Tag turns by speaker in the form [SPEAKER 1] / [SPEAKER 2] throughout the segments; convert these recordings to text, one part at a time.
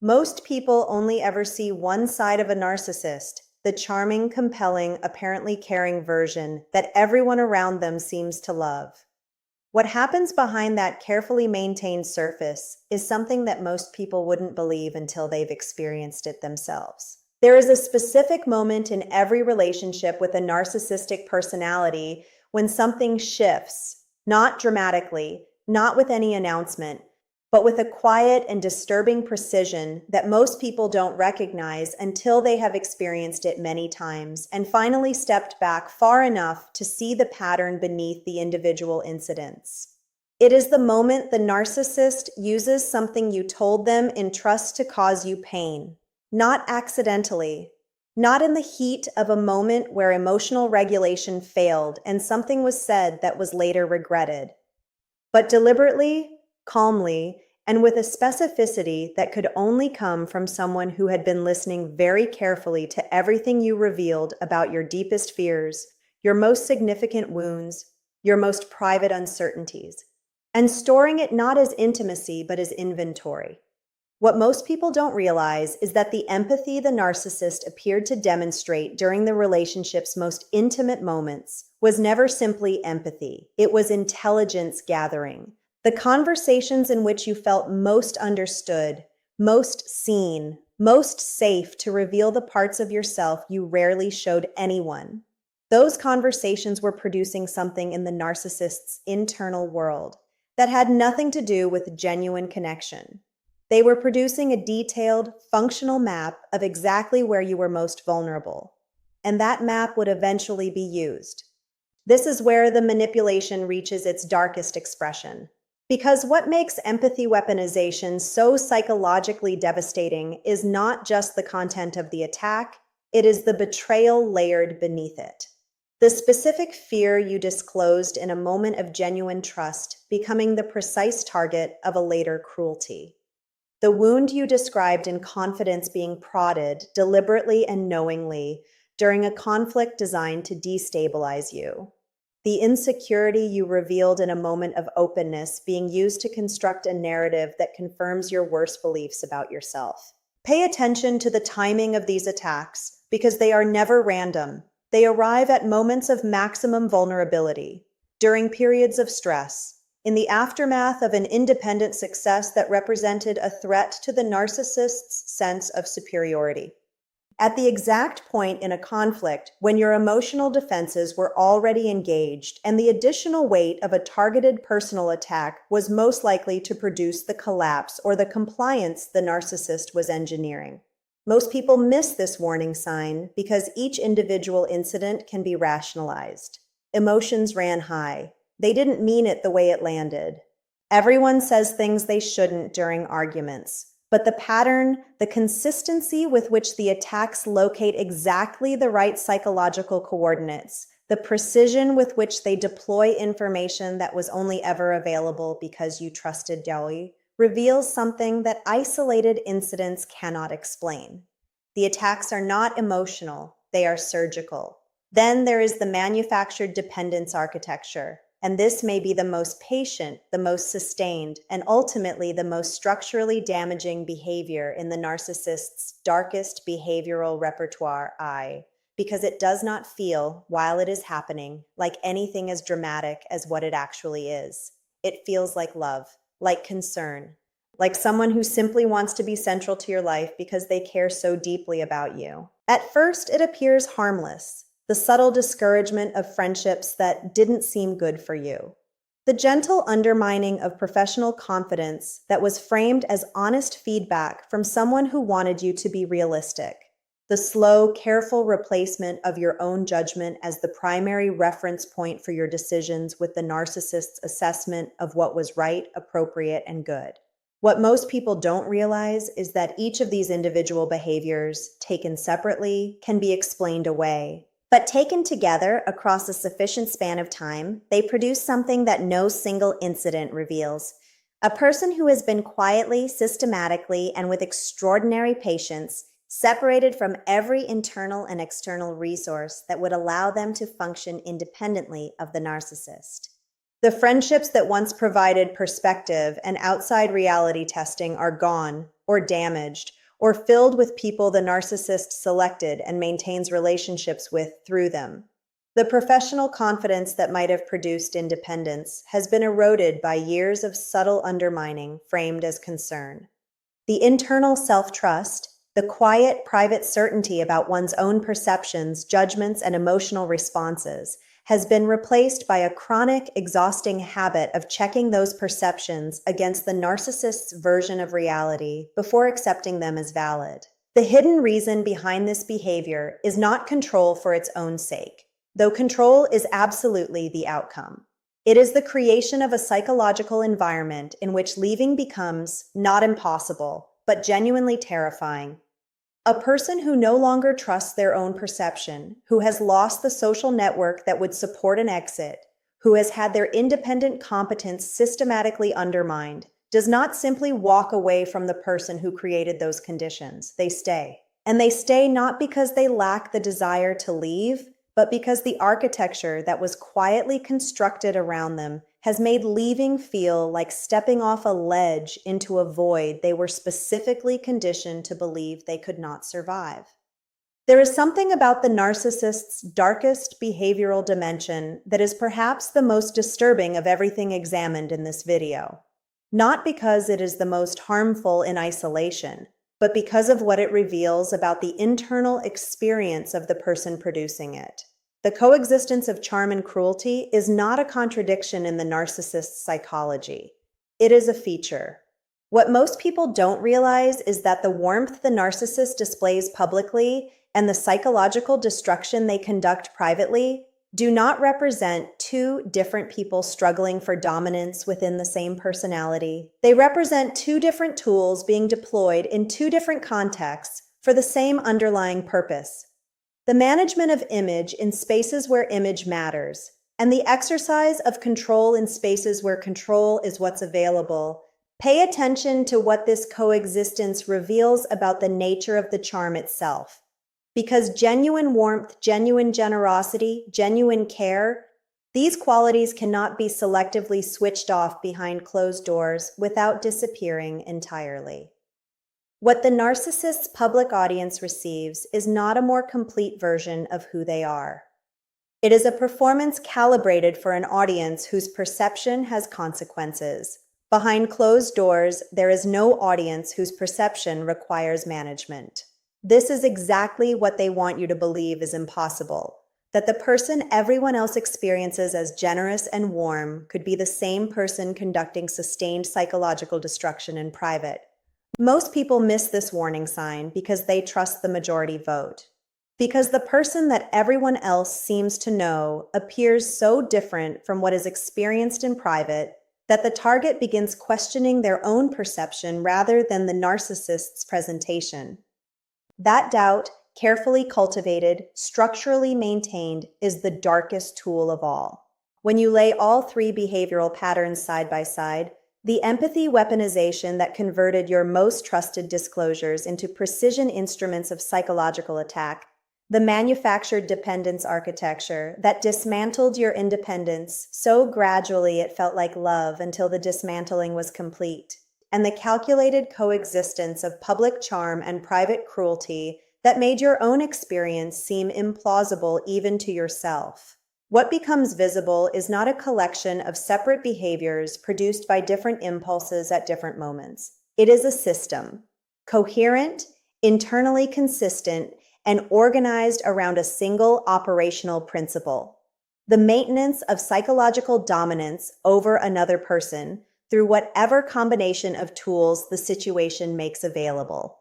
[SPEAKER 1] Most people only ever see one side of a narcissist, the charming, compelling, apparently caring version that everyone around them seems to love. What happens behind that carefully maintained surface is something that most people wouldn't believe until they've experienced it themselves. There is a specific moment in every relationship with a narcissistic personality when something shifts, not dramatically, not with any announcement, but with a quiet and disturbing precision that most people don't recognize until they have experienced it many times and finally stepped back far enough to see the pattern beneath the individual incidents. It is the moment the narcissist uses something you told them in trust to cause you pain, not accidentally, not in the heat of a moment where emotional regulation failed and something was said that was later regretted, but deliberately, calmly, and with a specificity that could only come from someone who had been listening very carefully to everything you revealed about your deepest fears, your most significant wounds, your most private uncertainties, and storing it not as intimacy but as inventory. What most people don't realize is that the empathy the narcissist appeared to demonstrate during the relationship's most intimate moments was never simply empathy. It was intelligence gathering. The conversations in which you felt most understood, most seen, most safe to reveal the parts of yourself you rarely showed anyone. Those conversations were producing something in the narcissist's internal world that had nothing to do with genuine connection. They were producing a detailed, functional map of exactly where you were most vulnerable, and that map would eventually be used. This is where the manipulation reaches its darkest expression. Because what makes empathy weaponization so psychologically devastating is not just the content of the attack, it is the betrayal layered beneath it. The specific fear you disclosed in a moment of genuine trust becoming the precise target of a later cruelty. The wound you described in confidence being prodded deliberately and knowingly during a conflict designed to destabilize you. The insecurity you revealed in a moment of openness being used to construct a narrative that confirms your worst beliefs about yourself. Pay attention to the timing of these attacks because they are never random. They arrive at moments of maximum vulnerability, during periods of stress, in the aftermath of an independent success that represented a threat to the narcissist's sense of superiority. At the exact point in a conflict when your emotional defenses were already engaged and the additional weight of a targeted personal attack was most likely to produce the collapse or the compliance the narcissist was engineering. Most people miss this warning sign because each individual incident can be rationalized. Emotions ran high. They didn't mean it the way it landed. Everyone says things they shouldn't during arguments. But the pattern, the consistency with which the attacks locate exactly the right psychological coordinates, the precision with which they deploy information that was only ever available because you trusted Deli, reveals something that isolated incidents cannot explain. The attacks are not emotional, they are surgical. Then there is the manufactured dependence architecture. And this may be the most patient, the most sustained, and ultimately the most structurally damaging behavior in the narcissist's darkest behavioral repertoire, because it does not feel, while it is happening, like anything as dramatic as what it actually is. It feels like love, like concern, like someone who simply wants to be central to your life because they care so deeply about you. At first, it appears harmless. The subtle discouragement of friendships that didn't seem good for you. The gentle undermining of professional confidence that was framed as honest feedback from someone who wanted you to be realistic. The slow, careful replacement of your own judgment as the primary reference point for your decisions with the narcissist's assessment of what was right, appropriate, and good. What most people don't realize is that each of these individual behaviors, taken separately, can be explained away. But taken together across a sufficient span of time, they produce something that no single incident reveals. A person who has been quietly, systematically, and with extraordinary patience separated from every internal and external resource that would allow them to function independently of the narcissist. The friendships that once provided perspective and outside reality testing are gone, or damaged, or filled with people the narcissist selected and maintains relationships with through them. The professional confidence that might have produced independence has been eroded by years of subtle undermining framed as concern. The internal self-trust, the quiet, private certainty about one's own perceptions, judgments, and emotional responses, has been replaced by a chronic, exhausting habit of checking those perceptions against the narcissist's version of reality before accepting them as valid. The hidden reason behind this behavior is not control for its own sake, though control is absolutely the outcome. It is the creation of a psychological environment in which leaving becomes not impossible, but genuinely terrifying. A person who no longer trusts their own perception, who has lost the social network that would support an exit, who has had their independent competence systematically undermined, does not simply walk away from the person who created those conditions. They stay. And they stay not because they lack the desire to leave, but because the architecture that was quietly constructed around them has made leaving feel like stepping off a ledge into a void they were specifically conditioned to believe they could not survive. There is something about the narcissist's darkest behavioral dimension that is perhaps the most disturbing of everything examined in this video. Not because it is the most harmful in isolation, but because of what it reveals about the internal experience of the person producing it. The coexistence of charm and cruelty is not a contradiction in the narcissist's psychology. It is a feature. What most people don't realize is that the warmth the narcissist displays publicly and the psychological destruction they conduct privately do not represent two different people struggling for dominance within the same personality. They represent two different tools being deployed in two different contexts for the same underlying purpose: the management of image in spaces where image matters, and the exercise of control in spaces where control is what's available. Pay attention to what this coexistence reveals about the nature of the charm itself. Because genuine warmth, genuine generosity, genuine care, these qualities cannot be selectively switched off behind closed doors without disappearing entirely. What the narcissist's public audience receives is not a more complete version of who they are. It is a performance calibrated for an audience whose perception has consequences. Behind closed doors, there is no audience whose perception requires management. This is exactly what they want you to believe is impossible, that the person everyone else experiences as generous and warm could be the same person conducting sustained psychological destruction in private. Most people miss this warning sign because they trust the majority vote. Because the person that everyone else seems to know appears so different from what is experienced in private that the target begins questioning their own perception rather than the narcissist's presentation. That doubt, carefully cultivated, structurally maintained, is the darkest tool of all. When you lay all three behavioral patterns side by side, the empathy weaponization that converted your most trusted disclosures into precision instruments of psychological attack, the manufactured dependence architecture that dismantled your independence so gradually it felt like love until the dismantling was complete, and the calculated coexistence of public charm and private cruelty that made your own experience seem implausible even to yourself. What becomes visible is not a collection of separate behaviors produced by different impulses at different moments. It is a system, coherent, internally consistent, and organized around a single operational principle: the maintenance of psychological dominance over another person through whatever combination of tools the situation makes available.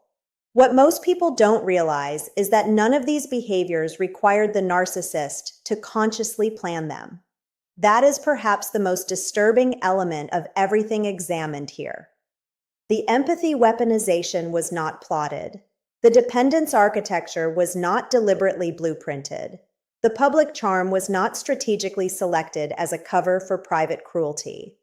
[SPEAKER 1] What most people don't realize is that none of these behaviors required the narcissist to consciously plan them. That is perhaps the most disturbing element of everything examined here. The empathy weaponization was not plotted. The dependence architecture was not deliberately blueprinted. The public charm was not strategically selected as a cover for private cruelty.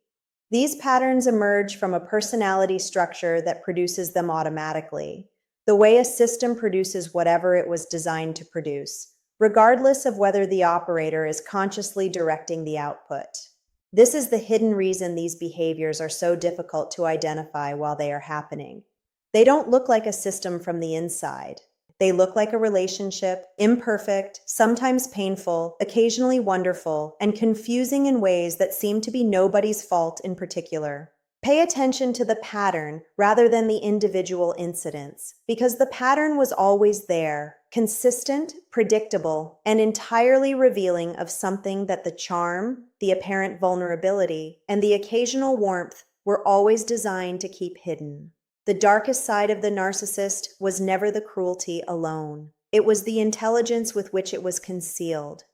[SPEAKER 1] These patterns emerge from a personality structure that produces them automatically, the way a system produces whatever it was designed to produce, regardless of whether the operator is consciously directing the output. This is the hidden reason these behaviors are so difficult to identify while they are happening. They don't look like a system from the inside. They look like a relationship, imperfect, sometimes painful, occasionally wonderful, and confusing in ways that seem to be nobody's fault in particular. Pay attention to the pattern rather than the individual incidents, because the pattern was always there, consistent, predictable, and entirely revealing of something that the charm, the apparent vulnerability, and the occasional warmth were always designed to keep hidden. The darkest side of the narcissist was never the cruelty alone. It was the intelligence with which it was concealed.